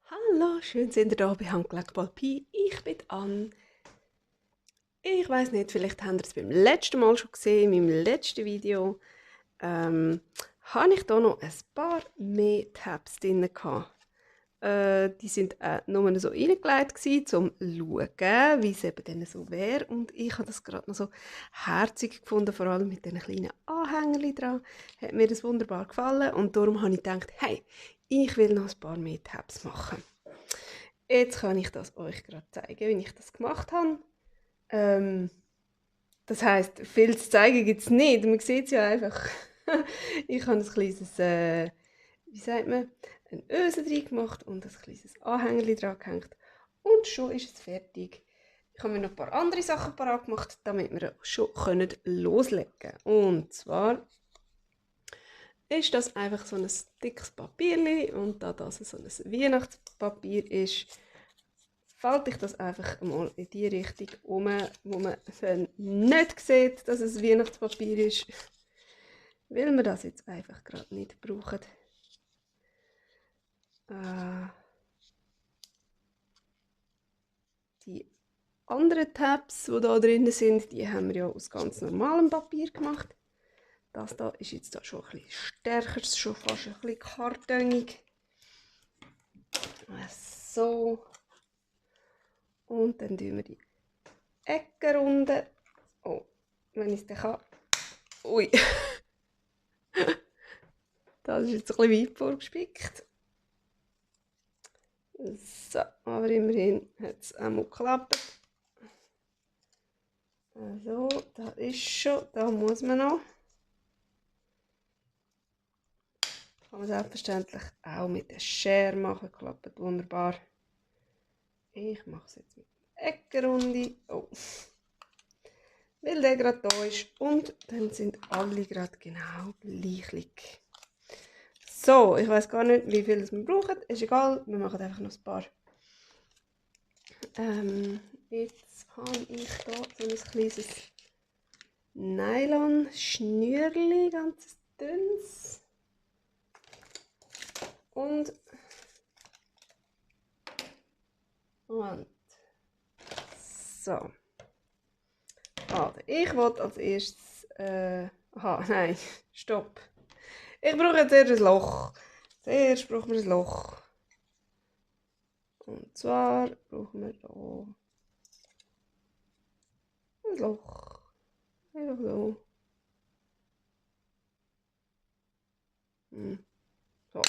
Hallo, schön sind ihr da bei Handgelenk Pi. Ich bin Ann. Ich weiß nicht, vielleicht habt ihr es beim letzten Mal schon gesehen, in meinem letzten Video. Habe ich da noch ein paar mehr Tabs drin gehabt. Die sind nur so reingelegt gewesen, um zu schauen, wie es eben dann so wäre. Und ich habe das gerade noch so herzig gefunden, vor allem mit diesen kleinen Anhängerchen dran. Hat mir das wunderbar gefallen und darum habe ich gedacht, hey, ich will noch ein paar mehr Tabs machen. Jetzt kann ich das euch gerade zeigen, wie ich das gemacht habe. Ähm, Das heisst, viel zu zeigen gibt es nicht. Man sieht es ja einfach. Ich habe ein kleines, wie sagt man, ein Öse drin gemacht und ein kleines Anhängerchen dran gehängt. Und schon ist es fertig. Ich habe mir noch ein paar andere Sachen parat gemacht, damit wir schon loslegen können. Und zwar ist das einfach so ein dickes Papier und da das so ein Weihnachtspapier ist, falte ich das einfach mal in die Richtung um, wo man dann nicht sieht, dass es Weihnachtspapier ist, weil wir das jetzt einfach gerade nicht brauchen. Die anderen Tabs, die da drin sind, die haben wir ja aus ganz normalem Papier gemacht. Das da ist jetzt da schon ein bisschen stärker, schon fast ein bisschen kartonig. So. Und dann tun wir die Ecken runden. Oh, wenn ich es dann kann. Ui. Das ist jetzt ein bisschen weit vorgespickt. So, aber immerhin hat es einmal geklappt. Also, da ist schon, da muss man noch. Kann man selbstverständlich auch mit der Schere machen, klappt wunderbar. Ich mache es jetzt mit der Eckenrunde. Oh. Weil der gerade da ist und dann sind alle gerade genau gleich. So, ich weiß gar nicht, wie viel wir brauchen. Ist egal, wir machen einfach noch ein paar. Jetzt habe ich hier so ein kleines Nylon-Schnürli, ganz dünnes. Und so. Also, ich wollte als erstes. Nein, stopp. Ich brauche jetzt erst ein Loch. Zuerst brauchen wir ein Loch. Und zwar brauchen wir hier ein Loch. Einfach so. So.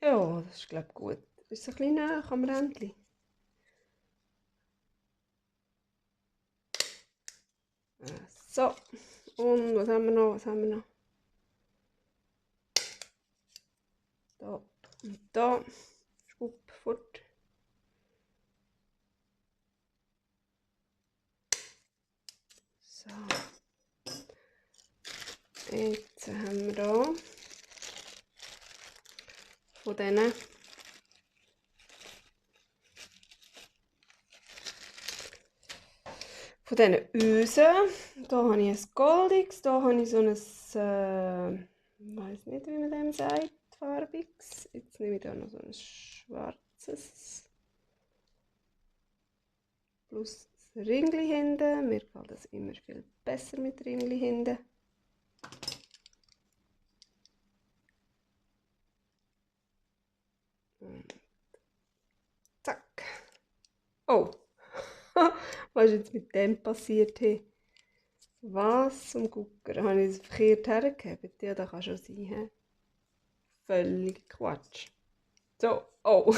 Ja, das ist glaube ich gut. Ist es ein bisschen näher am Rändchen? So. Und was haben wir noch? Was haben wir noch? Da und da. Schwupp, fort. So. Jetzt haben wir hier von diesen Ösen. Da habe ich ein goldiges, da habe ich so ein, ich weiß nicht, wie man dem sagt, farbiges. Jetzt nehme ich da noch so ein schwarzes. Plus das Ringli hinten. Mir gefällt das immer viel besser mit Ringli hinten. Und zack. Oh, was ist jetzt mit dem passiert? Hey? Was zum Gucker? Habe ich es verkehrt hergegeben? Ja, das kann schon sein. He? Völlig Quatsch. So, oh.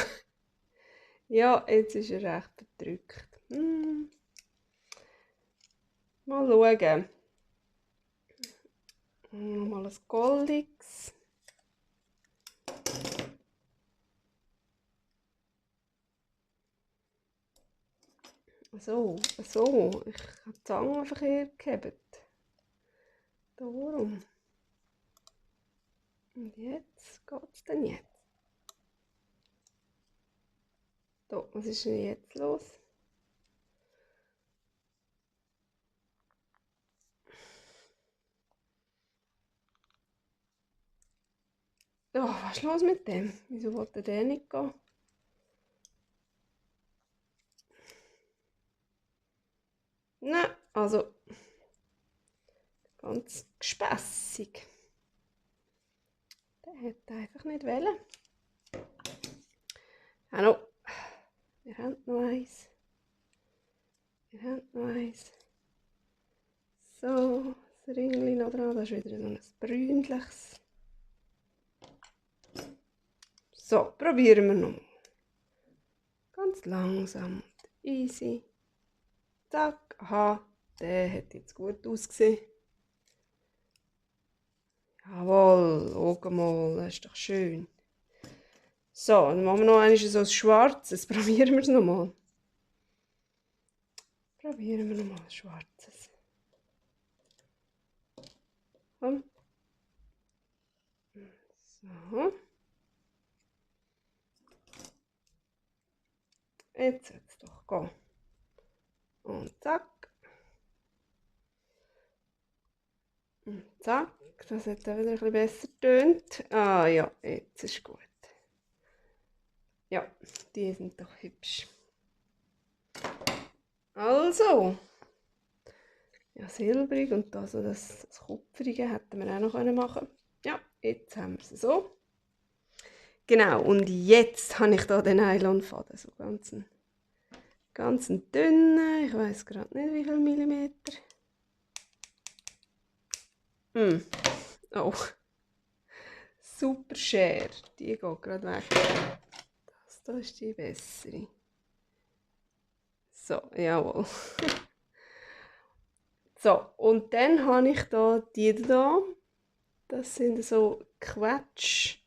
Ja, jetzt ist er recht verdrückt. Mal schauen. Nochmal ein goldiges. So. Ich habe die Zange verkehrt gehabt. Darum. Und jetzt geht's denn jetzt? So, was ist denn jetzt los? Oh, was ist los mit dem? Wieso wollte der nicht gehen? Nein, also ganz gespässig. Der hätte einfach nicht wollen. Hallo. Wir haben noch eins. Wir haben noch eins. So, das Ringli noch dran. Das ist wieder so ein brünliches. So, probieren wir noch. Ganz langsam und easy. Zack. Aha, der hat jetzt gut ausgesehen. Jawohl, schau mal, das ist doch schön. So, dann machen wir noch einmal so ein schwarzes. Probieren wir es nochmal. Probieren wir nochmal ein schwarzes. Komm. So. Jetzt soll es doch gehen. Und zack. Und zack. Das hat auch wieder ein bisschen besser getönt. Ah ja, jetzt ist gut. Ja, die sind doch hübsch. Also. Ja, silbrig und da so das Kupferige hätten wir auch noch machen können. Ja, jetzt haben wir sie so. Genau, und jetzt habe ich da den Nylonfaden, so ganz dünnen, ich weiß gerade nicht wie viel Millimeter. Oh, super Schere, die geht gerade weg. Das da ist die bessere. So, jawohl. So, und dann habe ich da die da. Das sind so Quetschperlen.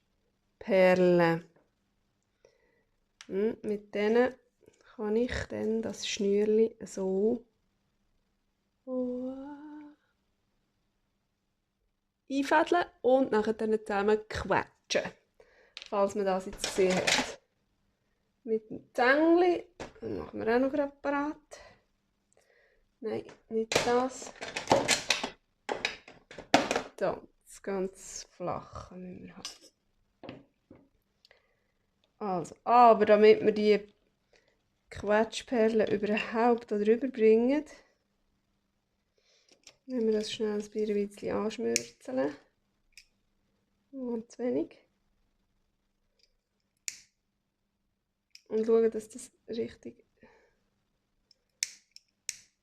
Mit denen kann ich dann das Schnürli so einfädeln und nachher dann zusammen quetschen. Falls man das jetzt gesehen hat. Mit dem Zängli, dann machen wir auch noch gerade parat. Nein, nicht das. Das ganz flach müssen wir haben. Also, aber damit wir die Quetschperlen überhaupt darüber bringen, müssen wir das schnell ein bisschen anschmürzeln. Und zu wenig. Und schauen, dass das richtig.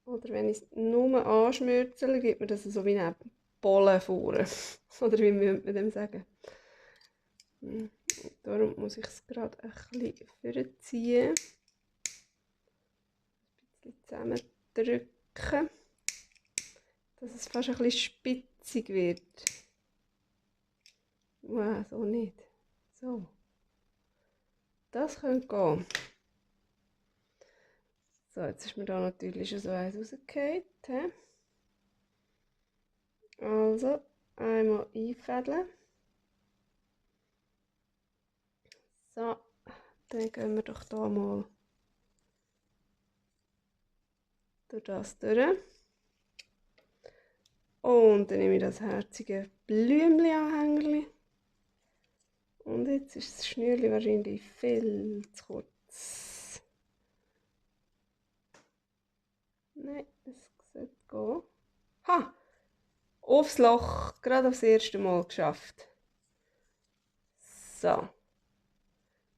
Oder wenn ich es nur anschmürzele, gibt mir das so wie eine Bolle vor. Oder wie würde man dem sagen? Darum muss ich es gerade ein bisschen vorziehen. Ein bisschen zusammendrücken. Dass es fast ein bisschen spitzig wird. Wow, so nicht. So. Das könnte gehen. So, jetzt ist mir da natürlich schon so eins rausgefallen. Also, einmal einfädeln. So, dann gehen wir doch da mal durch das durch. Und dann nehme ich das herzige Blümchen-Anhängerchen. Und jetzt ist das Schnürli wahrscheinlich viel zu kurz. Nein, das sollte gehen. Ha! Aufs Loch, gerade aufs erste Mal geschafft. So.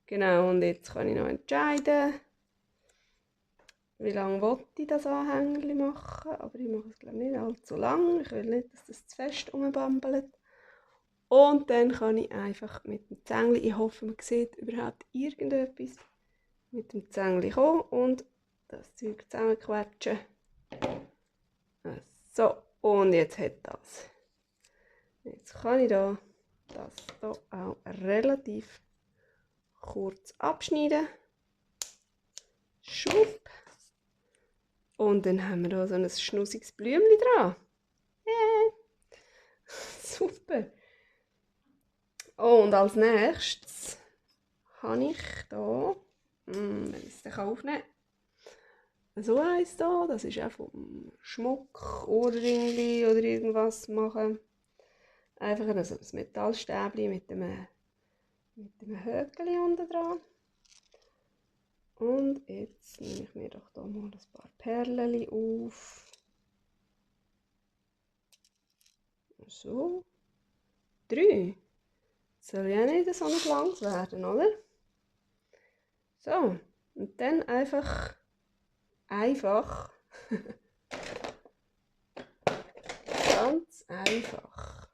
Genau, und jetzt kann ich noch entscheiden, wie lange ich das Anhängerchen machen. Aber ich mache es glaube nicht allzu lang. Ich will nicht, dass das zu fest rumbambelt. Und dann kann ich einfach mit dem Zängli, ich hoffe, man sieht überhaupt irgendetwas, mit dem Zängli kommen und das Zeug zusammenquetschen. So, und jetzt hat das. Jetzt kann ich das hier auch relativ kurz abschneiden. Schwupp. Und dann haben wir hier so ein schnussiges Blümchen dran. Yeah. Super. Und als nächstes habe ich hier, wenn ich es dann aufnehmen kann, so eins hier. Das ist auch vom Schmuck, Ohrringli oder irgendwas machen. Einfach so ein Metallstäbchen mit einem mit dem Höckeli unten dran. Und jetzt nehme ich mir doch hier mal ein paar Perlen auf. So. 3. Soll ja nicht so noch lang werden, oder? So. Und dann einfach ganz einfach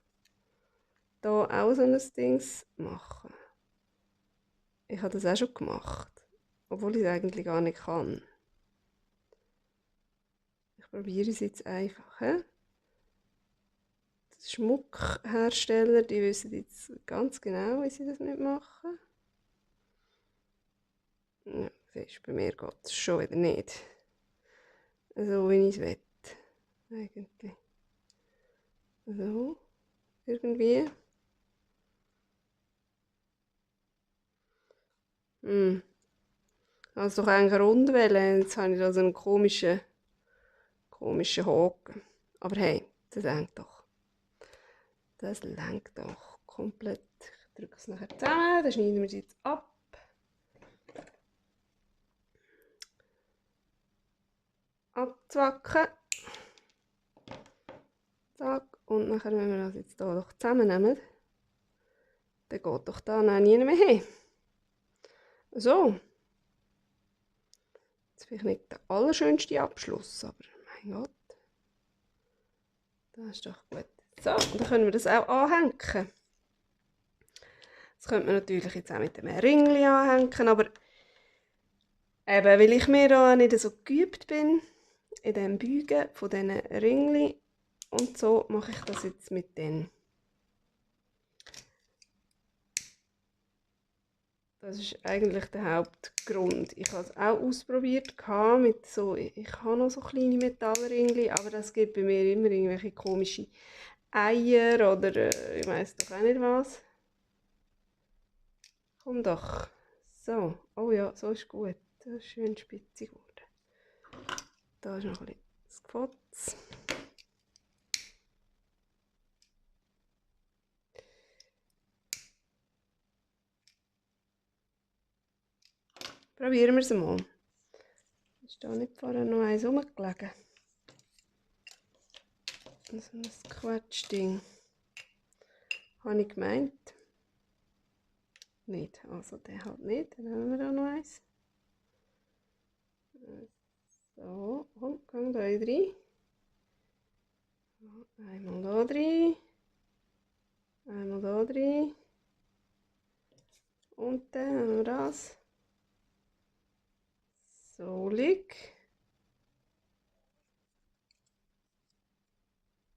hier auch so ein Ding machen. Ich habe das auch schon gemacht, obwohl ich es eigentlich gar nicht kann. Ich probiere es jetzt einfach. He? Die Schmuckhersteller, die wissen jetzt ganz genau, wie sie das nicht machen. Ja, siehst, bei mir geht es schon wieder nicht. So wie ich es will. Eigentlich. So. Irgendwie. Also doch eigentlich rund wählen. Jetzt habe ich da so einen komischen Haken. Aber hey, das lenkt doch. Das lenkt doch komplett. Ich drücke es nachher zusammen, dann schneiden wir es jetzt ab. Abzwacken. Zack. Und nachher, wenn wir das jetzt hier doch zusammennehmen, dann geht doch da noch nie mehr hin. So. Jetzt vielleicht nicht der allerschönste Abschluss, aber mein Gott. Das ist doch gut. So, und dann können wir das auch anhängen. Das könnte man natürlich jetzt auch mit einem Ringli anhängen, aber eben, weil ich mir da nicht so geübt bin, in dem Bügen von diesen Ringli und so, mache ich das jetzt mit denen. Das ist eigentlich der Hauptgrund. Ich habe es auch ausprobiert mit so, ich habe noch so kleine Metallringli, aber das gibt bei mir immer irgendwelche komischen Eier oder ich weiß doch auch nicht was. Komm doch. So. Oh ja, so ist gut. Das ist schön spitzig geworden. Da ist noch ein bisschen das Gefotz. Probieren wir es mal. Ist da nicht vorher noch eins rumgelegen? So ein Quatschding. Habe ich gemeint. Nicht. Also der halt nicht. Dann haben wir da noch eins. So, und komm da rein. Einmal da drin. Einmal da drin. Und dann haben wir das. So liegt.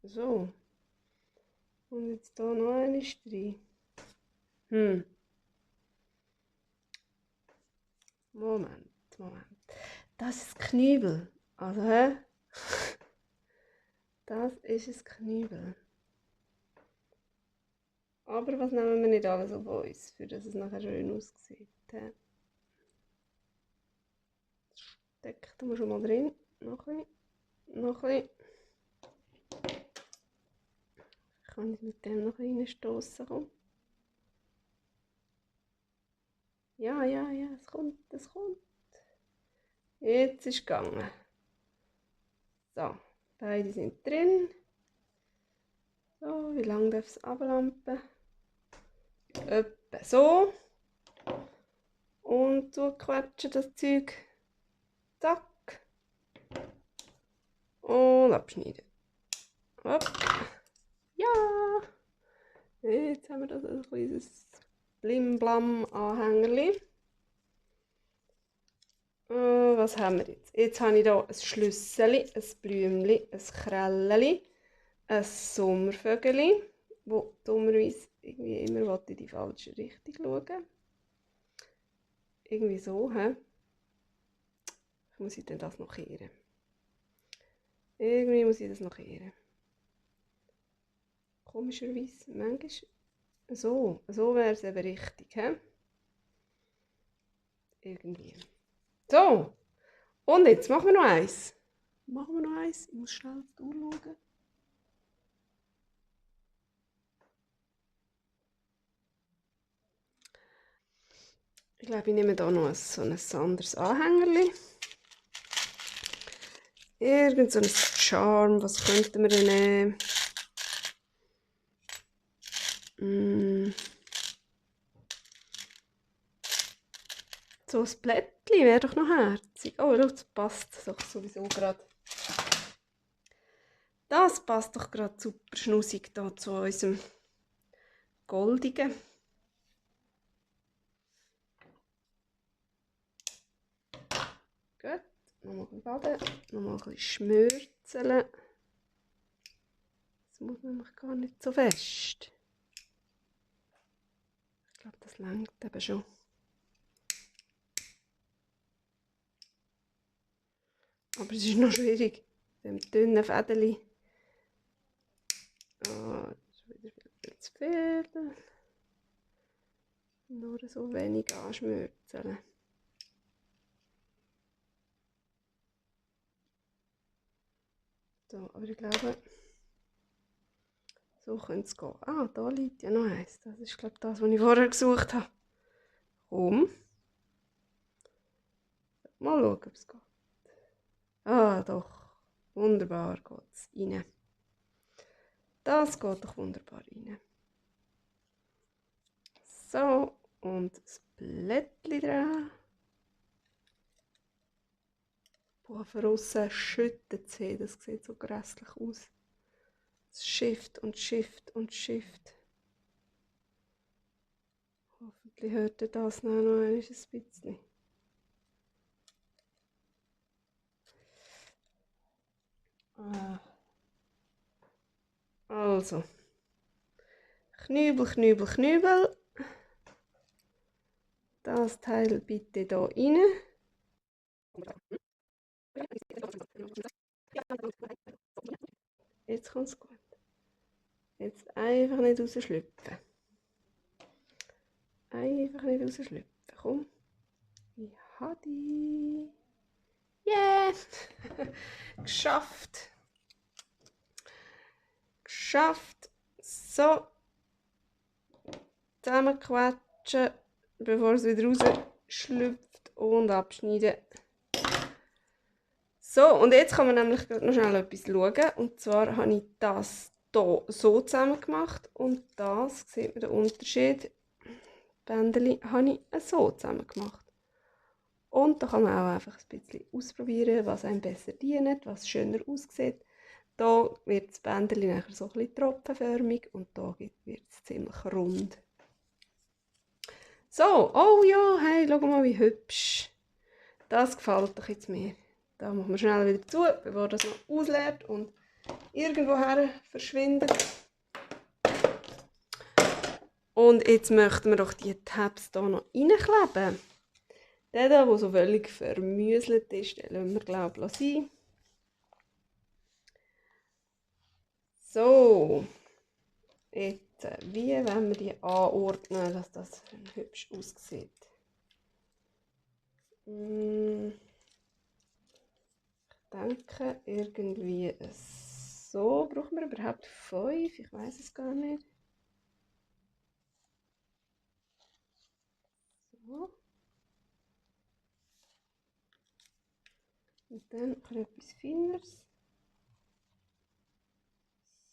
So. Und jetzt hier noch eine drin. Moment. Das ist das Knübel. Also, hä? Das ist ein Knübel. Aber was nehmen wir nicht alles auf uns, für dass es nachher schön aussieht. Steckt wir schon mal drin. Noch ein bisschen. Kann ich mit dem noch reinstoßen? Komm. Ja, es kommt. Jetzt ist es gegangen. So, beide sind drin. So, wie lange darf es ablampen? Etwa so. Und quetschen das Zeug. Zack. Und abschneiden. Hopp. Ja. Jetzt haben wir das ein kleines Blimblam-Anhängerli. Was haben wir jetzt? Jetzt habe ich hier ein Schlüsseli, ein Blümchen, ein Krelleli, ein Sommervögeli, wo dummerweise irgendwie immer in die falsche Richtung schauen. Irgendwie so, hä? Muss ich denn das noch kehren? Irgendwie muss ich das noch kehren. Komischerweise, manchmal so wäre es eben richtig, hä? Irgendwie. So, und jetzt machen wir noch eins. Ich muss schnell durchschauen. Ich glaube, ich nehme hier noch so ein anderes Anhängerli. Irgend so ein Charm, was könnten wir denn nehmen? So ein Blättchen wäre doch noch herzig. Oh, schau, das passt doch sowieso gerade. Das passt doch gerade super schnussig da zu unserem goldigen. Gut, nochmal baden, nochmal ein bisschen schmürzeln. Das muss nämlich gar nicht so fest. Ich glaube, das reicht eben schon. Aber es ist noch schwierig, mit dem dünnen Fädeli. Ah, das ist wieder viel zu viel. Nur so wenig anschmürzeln. So, aber ich glaube, so könnte es gehen. Ah, da liegt ja noch eins. Das ist, glaube ich, das, was ich vorher gesucht habe. Komm. Mal schauen, ob es geht. Ah, doch. Wunderbar geht es rein. Das geht doch wunderbar rein. So, und das Blättchen dran. Boah, von außen schüttet es. Das sieht so grässlich aus. Es schifft und schifft und schifft. Hoffentlich hört ihr das noch ein bisschen. Also. Knübel, Knübel, Knübel. Das Teil bitte hier rein. Jetzt kommt es gut. Jetzt einfach nicht rausschlüpfen. Einfach nicht rausschlüpfen. Komm. Ich habe die. Yeah! Geschafft. Geschafft. So. Zusammenquetschen, bevor es wieder rausschlüpft und abschneiden. So, und jetzt kann man nämlich noch schnell etwas schauen. Und zwar habe ich das hier so zusammen gemacht und das, sieht man den Unterschied, Bändeli habe ich so zusammen gemacht. Und da kann man auch einfach ein bisschen ausprobieren, was einem besser dient, was schöner aussieht. Da wird das Bändeli nachher so ein bisschen tropfenförmig und da wird es ziemlich rund. So, oh ja, hey, schau mal, wie hübsch. Das gefällt doch jetzt mir. Da machen wir schnell wieder zu, bevor das noch ausleert und irgendwoher verschwindet. Und jetzt möchten wir doch die Tabs hier noch reinkleben. Der hier, der so völlig vermüselt ist, den lassen wir, glaube ich, sein. So, jetzt, wie wollen wir die anordnen, dass das hübsch aussieht? Ich denke, irgendwie so. Brauchen wir überhaupt 5? Ich weiß es gar nicht. So. Und dann etwas Feines.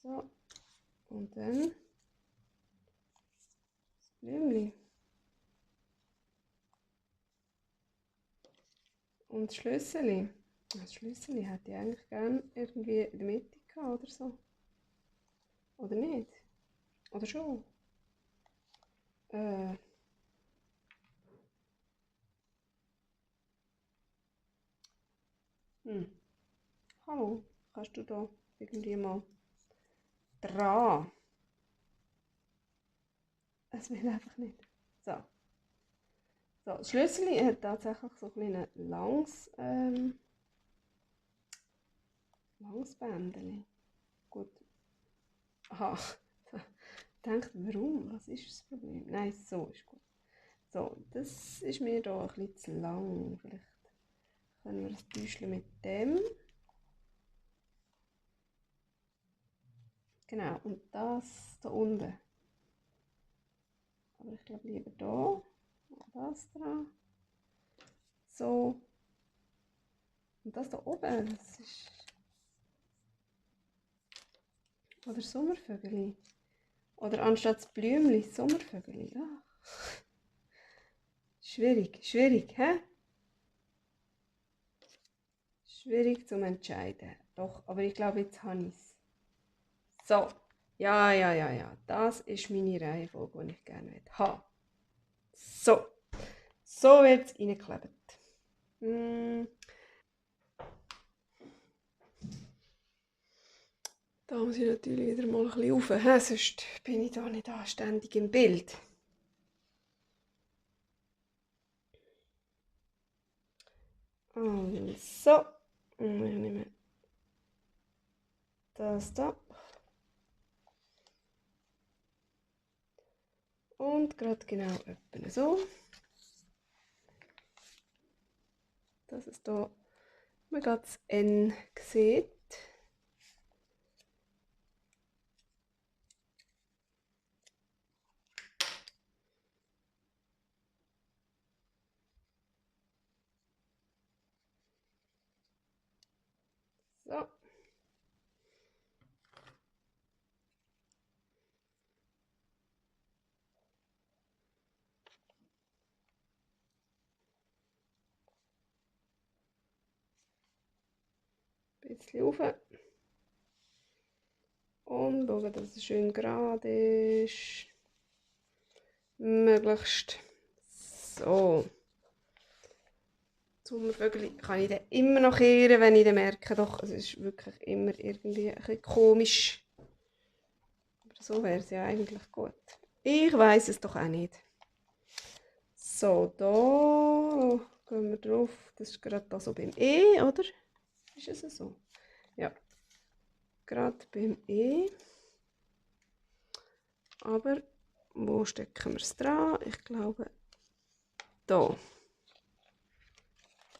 So. Und dann das Blümchen. Und das Schlüsseli. Das Schlüsseli hätte ich eigentlich gerne irgendwie in der Mitte gehabt oder so. Oder nicht? Oder schon? Hallo, kannst du da irgendwie mal dran? Es will einfach nicht. So. So, das Schlüsseli hat tatsächlich so ein langes Bändchen. Gut. Aha. Ich dachte, warum? Was ist das Problem? Nein, so ist gut. So, das ist mir da ein bisschen zu lang. Vielleicht können wir das täuschen mit dem. Genau, und das da unten. Aber ich glaube lieber da. das dran. So. Und das da oben, das ist... Oder Sommervögel. Oder anstatt das Blümchen, Sommervögel. Ja. Schwierig, schwierig, hä? Schwierig zu entscheiden. Doch, aber ich glaube, jetzt habe ich es. So. Ja, ja, ja, ja. Das ist meine Reihenfolge, die ich gerne haben. So. So wird es reingeklebt. Da muss ich natürlich wieder mal ein bisschen rauf, sonst bin ich da nicht anständig im Bild. Also, ich nehme das da. Und gerade genau etwa so. Dass es da man das N sieht. So. Ein bisschen rauf. Und schauen, dass es schön gerade ist. Möglichst. So. Sommervögel kann ich dann immer noch kehren, wenn ich dann merke, doch, es ist wirklich immer irgendwie ein bisschen komisch. Aber so wäre es ja eigentlich gut. Ich weiß es doch auch nicht. So, da gehen wir drauf. Das ist gerade da so beim E, oder? Ist es so? Ja. Gerade beim E. Aber wo stecken wir es dran? Ich glaube, da.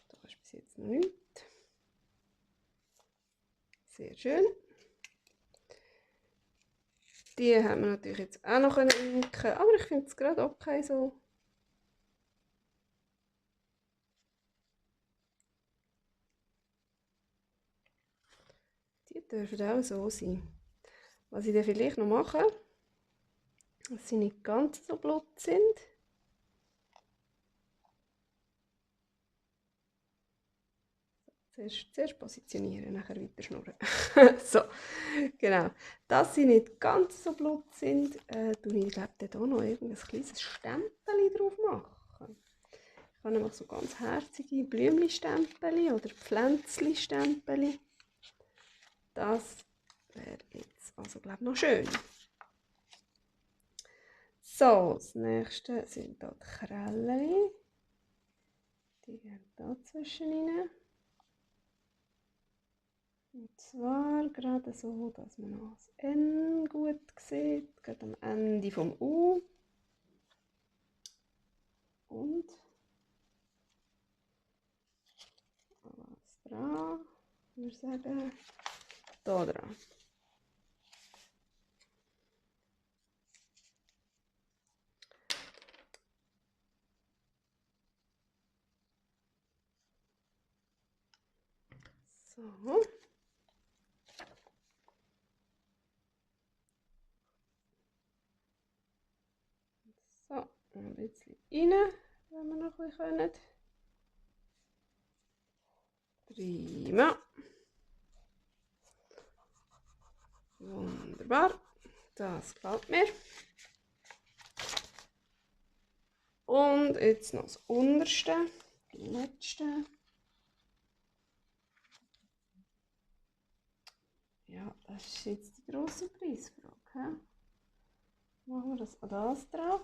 Da ist bis jetzt noch nichts. Sehr schön. Die haben wir natürlich jetzt auch noch inken, aber ich finde es gerade okay so. Die dürfen auch so sein. Was ich dann vielleicht noch mache, dass sie nicht ganz so blut sind. Zuerst positionieren, nachher weiter schnurren. So, genau. Dass sie nicht ganz so blut sind, tue ich glaube hier noch ein kleines Stempel drauf machen. Ich habe nämlich so ganz herzige Blümchenstempel oder Pflänzli-Stempel. Das wäre jetzt also glaube ich noch schön. So, das nächste sind hier die Krällen. Die gehen da zwischen rein. Und zwar gerade so, dass man noch das N gut sieht, gerade am Ende vom U. Und was dran? Wir sagen, da dran. So. So, ein bisschen rein, wenn wir noch ein bisschen können. Prima. Wunderbar. Das gefällt mir. Und jetzt noch das unterste, das letzte. Ja, das ist jetzt die grosse Preisfrage. He? Machen wir das an das dran.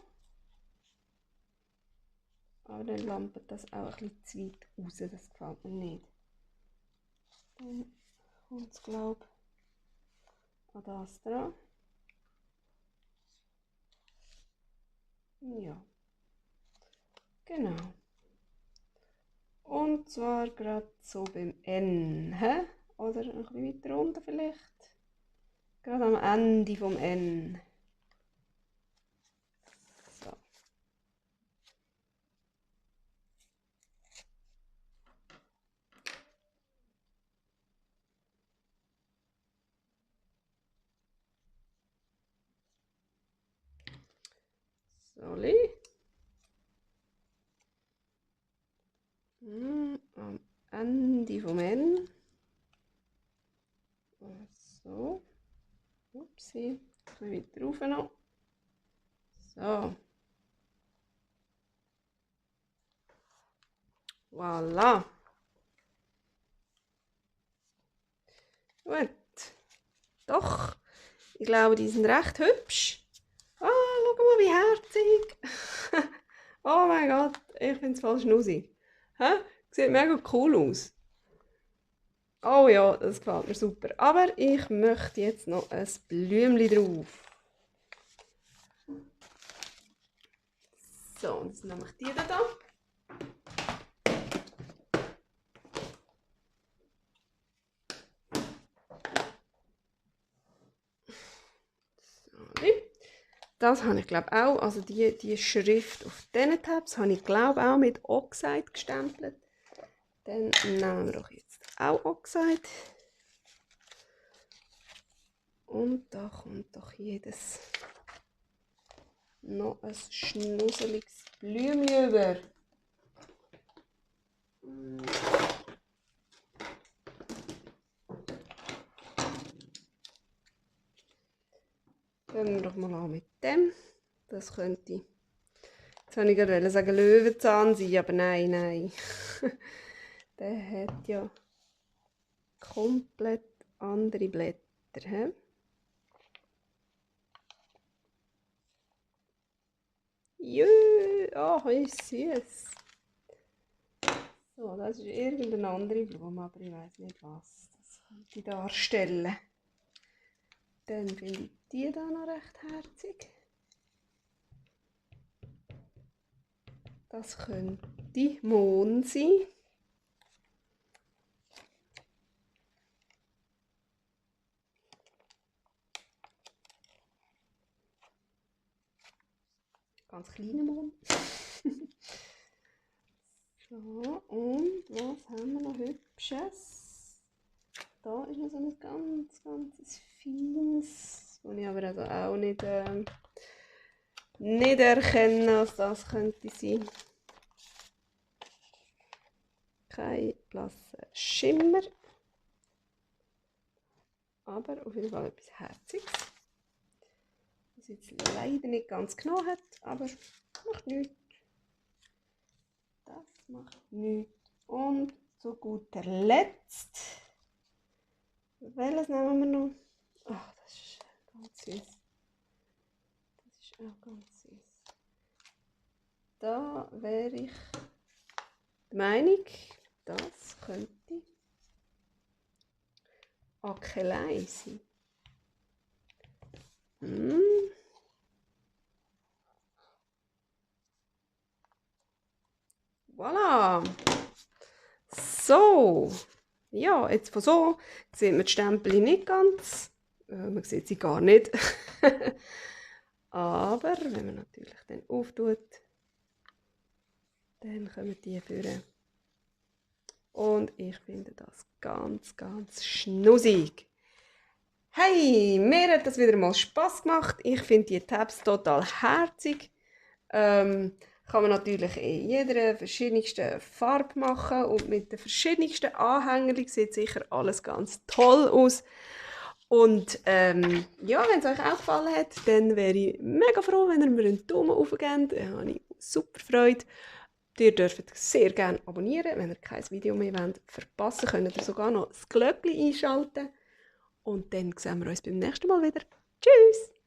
Aber dann lampert das auch ein bisschen zu weit raus, das gefällt mir nicht. Dann kommt es, glaube ich, an das dran. Ja, genau. Und zwar gerade so beim N. He? Oder ein bisschen weiter unten vielleicht. Gerade am Ende vom N. So. Soli. Am Ende vom N. So. Upsi. Ein bisschen weiter rauf noch. So. Voilà. Gut. Doch. Ich glaube, die sind recht hübsch. Ah, schau mal, wie herzig. Oh mein Gott, ich finde es voll schnusig. Hä? Sieht mega cool aus. Oh ja, das gefällt mir super. Aber ich möchte jetzt noch ein Blümchen drauf. So, und jetzt nehme ich die da. Das habe ich glaube auch, also die Schrift auf diesen Tabs habe ich glaube auch mit Oxide gestempelt. Dann nehmen wir doch jetzt auch Oxide. Und da kommt doch jedes noch ein schnusseliges Blümchen über. Fangen wir doch mal an mit dem. Das könnte, jetzt wollte ich gerade sagen Löwenzahn sein, aber nein, nein. Der hat ja komplett andere Blätter. He? Jö, oh, ist süß. So, das ist irgendeine andere Blume, aber ich weiß nicht was. Das könnte ich darstellen. Dann finde ich die da noch recht herzig. Das könnte Mond sein. Ganz kleiner Mond. So, und was haben wir noch Hübsches? Da ist noch so ein ganz feines, das ich aber also auch nicht erkenne, was das könnte sein. Kein blasser Schimmer. Aber auf jeden Fall etwas Herziges. Das jetzt leider nicht ganz genommen hat, aber macht nichts. Das macht nichts. Und zu guter Letzt, welches nehmen wir noch? Ach, das ist ganz süß. Das ist auch ganz süß. Da wäre ich der Meinung, das könnte Akelei sein. Voilà. So. Ja, jetzt von so sieht man die Stempel nicht ganz. Man sieht sie gar nicht. Aber wenn man natürlich dann auftut, dann kommen die führen. Und ich finde das ganz schnussig. Hey, mir hat das wieder mal Spass gemacht. Ich finde die Tabs total herzig. Kann man natürlich in jeder verschiedensten Farbe machen und mit den verschiedensten Anhängern sieht sicher alles ganz toll aus. Und ja, wenn es euch auch gefallen hat, dann wäre ich mega froh, wenn ihr mir einen Daumen hoch gebt. Da habe ich super Freude. Ihr dürft sehr gerne abonnieren, wenn ihr kein Video mehr verpassen wollt. Könnt ihr sogar noch das Glöckchen einschalten. Und dann sehen wir uns beim nächsten Mal wieder. Tschüss!